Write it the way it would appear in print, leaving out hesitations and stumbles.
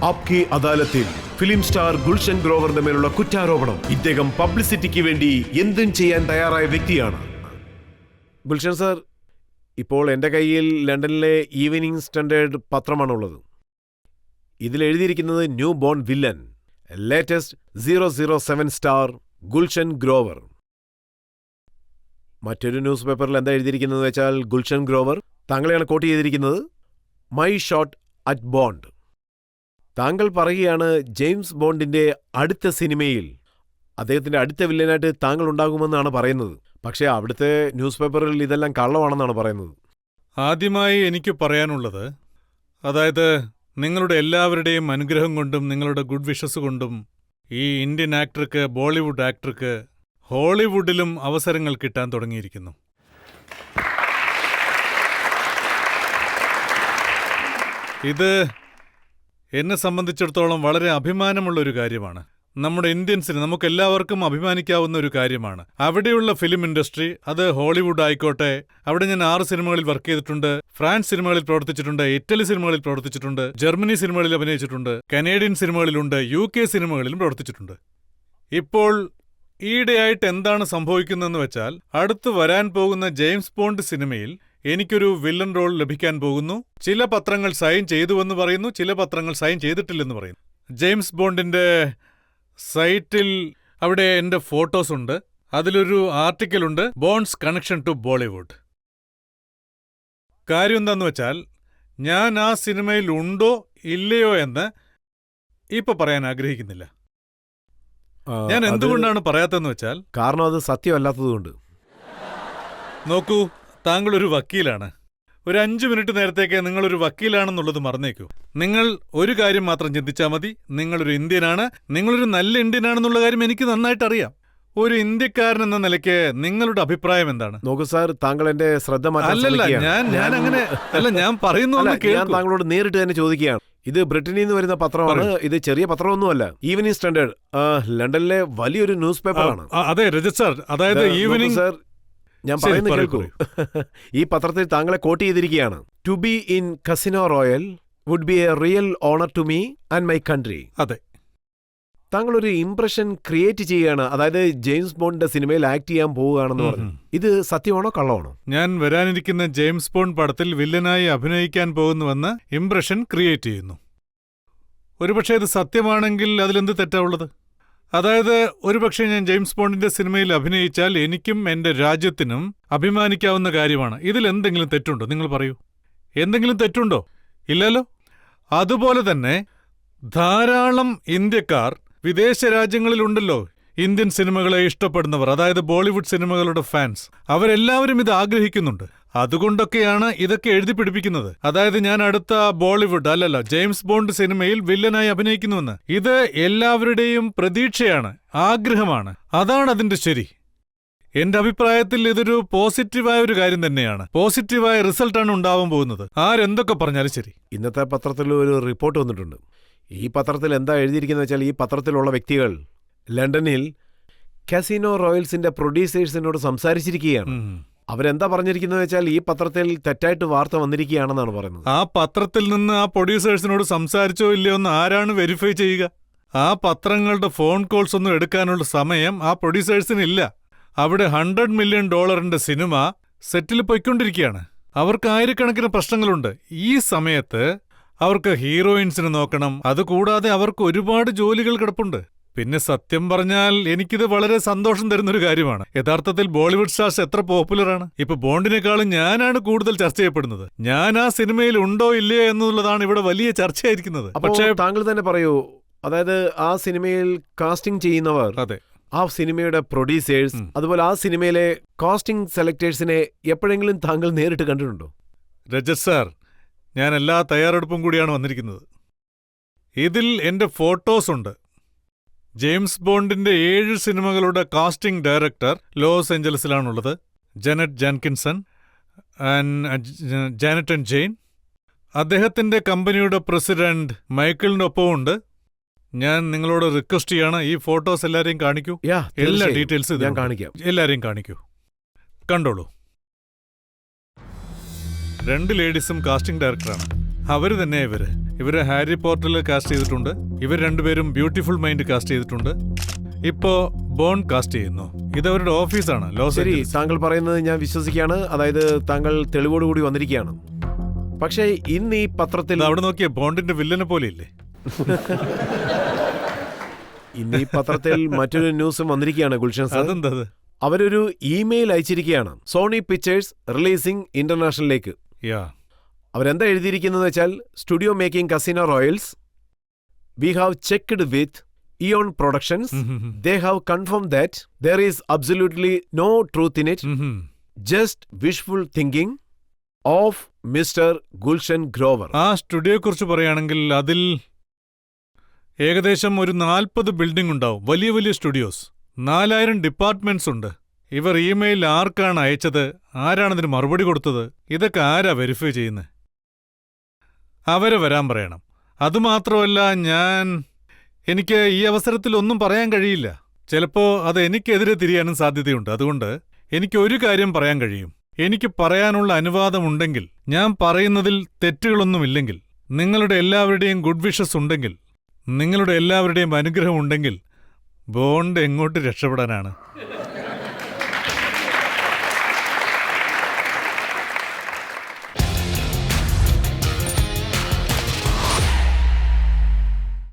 ആപ്കി അദാലത്തിൽ film star Gulshan ഗ്രോവറിന്റെ മേലുള്ള കുറ്റാരോപണം. ഇദ്ദേഹം പബ്ലിസിറ്റിക്ക് വേണ്ടി എന്തും ചെയ്യാൻ തയ്യാറായ വ്യക്തിയാണ്. ഗുൽഷൻ സർ, ഇപ്പോൾ എൻ്റെ കയ്യിൽ ലണ്ടനിലെ ഈവനിങ് സ്റ്റാൻഡേർഡ് പത്രമാണുള്ളത്. ഇതിലെഴുതിയിരിക്കുന്നത് new born villain, latest 007 star Gulshan Grover. മറ്റൊരു ന്യൂസ് പേപ്പറിൽ എന്താ എഴുതിയിരിക്കുന്നത് വെച്ചാൽ, ഗുൽഷൻ ഗ്രോവർ താങ്കളെയാണ് കോട്ട് ചെയ്തിരിക്കുന്നത്. My shot at Bond. താങ്കൾ പറയുകയാണ് ജെയിംസ് ബോണ്ടിന്റെ അടുത്ത സിനിമയിൽ അദ്ദേഹത്തിന്റെ അടുത്ത വില്ലനായിട്ട് താങ്കൾ ഉണ്ടാകുമെന്നാണ് പറയുന്നത്. പക്ഷേ അവിടുത്തെ ന്യൂസ് പേപ്പറിൽ ഇതെല്ലാം കള്ളമാണെന്നാണ് പറയുന്നത്. ആദ്യമായി എനിക്ക് പറയാനുള്ളത്, അതായത് നിങ്ങളുടെ എല്ലാവരുടെയും അനുഗ്രഹം കൊണ്ടും നിങ്ങളുടെ ഗുഡ് വിഷസ് കൊണ്ടും ഈ ഇന്ത്യൻ ആക്ടർക്ക്, ബോളിവുഡ് ആക്ടർക്ക് ഹോളിവുഡിലും അവസരങ്ങൾ കിട്ടാൻ തുടങ്ങിയിരിക്കുന്നു. ഇത് എന്നെ സംബന്ധിച്ചിടത്തോളം വളരെ അഭിമാനമുള്ളൊരു കാര്യമാണ്. നമ്മുടെ ഇന്ത്യൻസിന്, നമുക്കെല്ലാവർക്കും അഭിമാനിക്കാവുന്ന ഒരു കാര്യമാണ്. അവിടെയുള്ള ഫിലിം ഇൻഡസ്ട്രി, അത് ഹോളിവുഡ് ആയിക്കോട്ടെ, അവിടെ ഞാൻ 6 സിനിമകളിൽ വർക്ക് ചെയ്തിട്ടുണ്ട്. ഫ്രാൻസ് സിനിമകളിൽ പ്രവർത്തിച്ചിട്ടുണ്ട്, ഇറ്റലി സിനിമകളിൽ പ്രവർത്തിച്ചിട്ടുണ്ട്, ജർമ്മനി സിനിമകളിൽ അഭിനയിച്ചിട്ടുണ്ട്, കനേഡിയൻ സിനിമകളിലുണ്ട്, UK സിനിമകളിലും പ്രവർത്തിച്ചിട്ടുണ്ട്. ഇപ്പോൾ ഈയിടെയായിട്ട് എന്താണ് സംഭവിക്കുന്നതെന്ന് വെച്ചാൽ, അടുത്ത് വരാൻ പോകുന്ന ജെയിംസ് ബോണ്ട് സിനിമയിൽ എനിക്കൊരു വില്ലൻ റോൾ ലഭിക്കാൻ പോകുന്നു. ചില പത്രങ്ങൾ സൈൻ ചെയ്തുവെന്ന് പറയുന്നു, ചില പത്രങ്ങൾ സൈൻ ചെയ്തിട്ടില്ലെന്ന് പറയുന്നു. ജെയിംസ് ബോണ്ടിന്റെ സൈറ്റിൽ അവിടെ എൻ്റെ ഫോട്ടോസ് ഉണ്ട്. അതിലൊരു ആർട്ടിക്കിളുണ്ട്, ബോണ്ട്സ് കണക്ഷൻ ടു ബോളിവുഡ്. കാര്യം എന്താന്ന് വെച്ചാൽ, ഞാൻ ആ സിനിമയിൽ ഉണ്ടോ ഇല്ലയോ എന്ന് ഇപ്പൊ പറയാൻ ആഗ്രഹിക്കുന്നില്ല. ഞാൻ എന്തുകൊണ്ടാണ് പറയാത്തതെന്ന് വെച്ചാൽ, കാരണം അത് സത്യമല്ലാത്തതുകൊണ്ട്. നോക്കൂ, താങ്കൾ ഒരു വക്കീലാണ്. ഒരു 5 മിനിറ്റ് നേരത്തേക്ക് നിങ്ങളൊരു വക്കീലാണെന്നുള്ളത് മറന്നേക്കൂ. നിങ്ങൾ ഒരു കാര്യം മാത്രം ചിന്തിച്ചാൽ മതി, നിങ്ങളൊരു ഇന്ത്യനാണ്, നിങ്ങളൊരു നല്ല ഇന്ത്യനാണെന്നുള്ള കാര്യം എനിക്ക് നന്നായിട്ട് അറിയാം. ഒരു ഇന്ത്യക്കാരൻ എന്ന നിലയ്ക്ക് നിങ്ങളുടെ അഭിപ്രായം എന്താണ്? നോക്കൂ സാർ, താങ്കൾ എന്റെ ശ്രദ്ധ മാറ്റാൻ ശ്രമിക്കുകയാണ്. ഞാൻ പറയുന്നു, ഞാൻ താങ്കളോട് നേരിട്ട് തന്നെ ചോദിക്കുകയാണ്. ഇത് ബ്രിട്ടനിൽ നിന്ന് വരുന്ന പത്രമാണ്. ഇത് ചെറിയ പത്രമൊന്നുമല്ല. ഈവനിങ് സ്റ്റാൻഡേർഡ് ലണ്ടനിലെ വലിയൊരു ന്യൂസ് പേപ്പറാണ്. അതെ രജത് സാർ, അതായത് ഈവനിങ് സാർ, ഞാൻ പറയുന്നത് കേൾക്കൂ. ഈ പത്രത്തിൽ താങ്കളെ കോട്ട് ചെയ്തിരിക്കുകയാണ്. To be in Casino Royale would be a real honour to me and my country. അതെ, താങ്കൾ ഒരു ഇംപ്രഷൻ ക്രിയേറ്റ് ചെയ്യുകയാണ്. അതായത് ജെയിംസ് ബോണ്ടിന്റെ സിനിമയിൽ ആക്ട് ചെയ്യാൻ പോവുകയാണെന്ന് പറഞ്ഞു. ഇത് സത്യമാണോ കള്ളമാണോ? ഞാൻ വരാനിരിക്കുന്ന ജെയിംസ് ബോണ്ട് പടത്തിൽ വില്ലനായി അഭിനയിക്കാൻ പോകുന്നുവെന്ന് ഇംപ്രഷൻ ക്രിയേറ്റ് ചെയ്യുന്നു. ഒരുപക്ഷെ ഇത് സത്യമാണെങ്കിൽ അതിലെന്ത് തെറ്റാ ഉള്ളത്? അതായത് ഒരുപക്ഷെ ഞാൻ ജെയിംസ് ബോണ്ടിന്റെ സിനിമയിൽ അഭിനയിച്ചാൽ എനിക്കും എന്റെ രാജ്യത്തിനും അഭിമാനിക്കാവുന്ന കാര്യമാണ്. ഇതിൽ എന്തെങ്കിലും തെറ്റുണ്ടോ? നിങ്ങൾ പറയൂ, എന്തെങ്കിലും തെറ്റുണ്ടോ? ഇല്ലല്ലോ. അതുപോലെ തന്നെ ധാരാളം ഇന്ത്യക്കാർ വിദേശ രാജ്യങ്ങളിലുണ്ടല്ലോ, ഇന്ത്യൻ സിനിമകളെ ഇഷ്ടപ്പെടുന്നവർ, അതായത് ബോളിവുഡ് സിനിമകളുടെ ഫാൻസ്. അവരെല്ലാവരും ഇത് ആഗ്രഹിക്കുന്നുണ്ട്. അതുകൊണ്ടൊക്കെയാണ് ഇതൊക്കെ എഴുതി പിടിപ്പിക്കുന്നത്. അതായത് ഞാൻ അടുത്ത ബോളിവുഡ് ജെയിംസ് ബോണ്ട് സിനിമയിൽ വില്ലനായി അഭിനയിക്കുന്നുവെന്ന്. ഇത് എല്ലാവരുടെയും പ്രതീക്ഷയാണ്, ആഗ്രഹമാണ്. അതാണ് അതിന്റെ ശരി. എന്റെ അഭിപ്രായത്തിൽ ഇതൊരു പോസിറ്റീവായ ഒരു കാര്യം തന്നെയാണ്. പോസിറ്റീവായ റിസൾട്ടാണ് ഉണ്ടാവാൻ പോകുന്നത്, ആരെന്തൊക്കെ പറഞ്ഞാലും ശരി. ഇന്നത്തെ പത്രത്തിൽ ഒരു റിപ്പോർട്ട് വന്നിട്ടുണ്ട്. ഈ പത്രത്തിൽ എന്താ എഴുതിയിരിക്കുന്നത് വെച്ചാൽ, ഈ പത്രത്തിലുള്ള വ്യക്തികൾ ലണ്ടനിൽ കാസിനോ റോയൽസിന്റെ പ്രൊഡ്യൂസേഴ്സിനോട് സംസാരിച്ചിരിക്കുകയാണ്. അവരെന്താ പറഞ്ഞിരിക്കുന്നത് വെച്ചാൽ, ഈ പത്രത്തിൽ തെറ്റായിട്ട് വാർത്ത വന്നിരിക്കുകയാണെന്നാണ് പറയുന്നത്. ആ പത്രത്തിൽ നിന്ന് ആ പ്രൊഡ്യൂസേഴ്സിനോട് സംസാരിച്ചോ ഇല്ലയോ എന്ന് ആരാണ് വെരിഫൈ ചെയ്യുക? ആ പത്രങ്ങളുടെ ഫോൺ കോൾസ് ഒന്നും എടുക്കാനുള്ള സമയം ആ പ്രൊഡ്യൂസേഴ്സിനില്ല. അവിടെ $100 മില്യൺ സിനിമ സെറ്റിൽ പൊയ്ക്കൊണ്ടിരിക്കുകയാണ്. അവർക്ക് ആയിരക്കണക്കിന് പ്രശ്നങ്ങളുണ്ട്. ഈ സമയത്ത് അവർക്ക് ഹീറോയിൻസിന് നോക്കണം. അതുകൂടാതെ അവർക്ക് ഒരുപാട് ജോലികൾ കിടപ്പുണ്ട്. പിന്നെ സത്യം പറഞ്ഞാൽ എനിക്കിത് വളരെ സന്തോഷം തരുന്നൊരു കാര്യമാണ്. യഥാർത്ഥത്തിൽ ബോളിവുഡ് സ്റ്റാർസ് എത്ര പോപ്പുലറാണ്. ഇപ്പൊ ബോണ്ടിനേക്കാളും ഞാനാണ് കൂടുതൽ ചർച്ച ചെയ്യപ്പെടുന്നത്. ഞാൻ ആ സിനിമയിൽ ഉണ്ടോ ഇല്ലയോ എന്നുള്ളതാണ് ഇവിടെ വലിയ ചർച്ചയായിരിക്കുന്നത്. പക്ഷേ താങ്കൾ തന്നെ പറയൂ, അതായത് ആ സിനിമയിൽ കാസ്റ്റിംഗ് ചെയ്യുന്നവർ, അതെ, ആ സിനിമയുടെ പ്രൊഡ്യൂസേഴ്സ്, അതുപോലെ ആ സിനിമയിലെ കാസ്റ്റിംഗ് സെലക്ടേഴ്സിനെ എപ്പോഴെങ്കിലും താങ്കൾ നേരിട്ട് കണ്ടിട്ടുണ്ടോ? രജത് സാർ, ഞാൻ എല്ലാ തയ്യാറെടുപ്പും കൂടിയാണ് വന്നിരിക്കുന്നത്. ഇതിൽ എന്റെ ഫോട്ടോസ് ഉണ്ട്. ജെയിംസ് ബോണ്ടിന്റെ 7 സിനിമകളുടെ കാസ്റ്റിംഗ് ഡയറക്ടർ ലോസ് ഏഞ്ചലസിലാണുള്ളത്, ജനറ്റ് ജാൻകിൻസൺ, ജാനറ്റൻ ജെയിൻ. അദ്ദേഹത്തിന്റെ കമ്പനിയുടെ പ്രസിഡന്റ് മൈക്കിളിനൊപ്പമുണ്ട്. ഞാൻ നിങ്ങളോട് റിക്വസ്റ്റ് ചെയ്യാണ്, ഈ ഫോട്ടോസ് എല്ലാരെയും കാണിക്കൂ. എല്ലാ ഡീറ്റെയിൽസും ഞാൻ കാണിക്കാം. എല്ലാരെയും കാണിക്കൂ, കണ്ടോളൂ. 2 ലേഡീസും കാസ്റ്റിംഗ് ഡയറക്ടറാണ്. അവര് തന്നെയാ ഇവര് ഹാരി പോർട്ടറിൽ കാസ്റ്റ് ചെയ്തിട്ടുണ്ട്. ഇവർ രണ്ടുപേരും ബ്യൂട്ടിഫുൾ മൈൻഡ് കാസ്റ്റ് ചെയ്തിട്ടുണ്ട്. ഇപ്പോ ബോൺ കാസ്റ്റ് ചെയ്യുന്നു. ഇതവരുടെ ഓഫീസാണ് ലോസ് ശരി, ഏഞ്ചൽസ്. താങ്കൾ പറയുന്നത് ഞാൻ വിശ്വസിക്കുകയാണ്. അതായത് താങ്കൾ തെളിവോടുകൂടി വന്നിരിക്കുകയാണ്. പക്ഷേ ഇന്ന് ഈ പത്രത്തിൽ അവിടെ നോക്കിയ ബോണ്ടിന്റെ വില്ലനെ പോലെ ഇല്ലേ? ഇന്ന് ഈ പത്രത്തിൽ മറ്റൊരു ന്യൂസും വന്നിരിക്കുകയാണ് ഗുൽഷൻ സർ. അതെന്തത്? അവരൊരു ഇമെയിൽ അയച്ചിരിക്കുകയാണ് സോണി പിക്ചേഴ്സ് റിലീസിംഗ് ഇന്റർനാഷണലിലേക്ക്. യാ, അവരെന്താ എഴുതിയിരിക്കുന്നത് വെച്ചാൽ, studio making Casino Royales we have checked with Eon Productions. They have confirm that there is absolutely no truth in it, just wishful thinking of mister Gulshan Grover. ആ സ്റ്റുഡിയോയെ കുറിച്ച് പറയുകയാണെങ്കിൽ അതിൽ ഏകദേശം ഒരു 40 ബിൽഡിംഗ് ഉണ്ടാവും. വലിയ വലിയ സ്റ്റുഡിയോസ്, 4000 ഡിപ്പാർട്ട്മെന്റ്സ് ഉണ്ട്. ഇവർ ഇമെയിൽ ആർക്കാണ് അയച്ചത്, ആരാണതിന് മറുപടി കൊടുത്തത്, ഇതൊക്കെ ആരാ വെരിഫൈ ചെയ്യുന്നത്? അവരെ വരാൻ പറയണം. അതുമാത്രമല്ല, എനിക്ക് ഈ അവസരത്തിൽ ഒന്നും പറയാൻ കഴിയില്ല. ചിലപ്പോ അത് എനിക്കെതിരെ തിരിയാനും സാധ്യതയുണ്ട്. അതുകൊണ്ട് എനിക്ക് ഒരു കാര്യം പറയാൻ കഴിയും. എനിക്ക് പറയാനുള്ള അനുവാദമുണ്ടെങ്കിൽ, ഞാൻ പറയുന്നതിൽ തെറ്റുകളൊന്നുമില്ലെങ്കിൽ, നിങ്ങളുടെ എല്ലാവരുടെയും ഗുഡ് വിഷസ് ഉണ്ടെങ്കിൽ, നിങ്ങളുടെ എല്ലാവരുടെയും അനുഗ്രഹം ഉണ്ടെങ്കിൽ, ബോണ്ട് എങ്ങോട്ട് രക്ഷപ്പെടാനാണ്?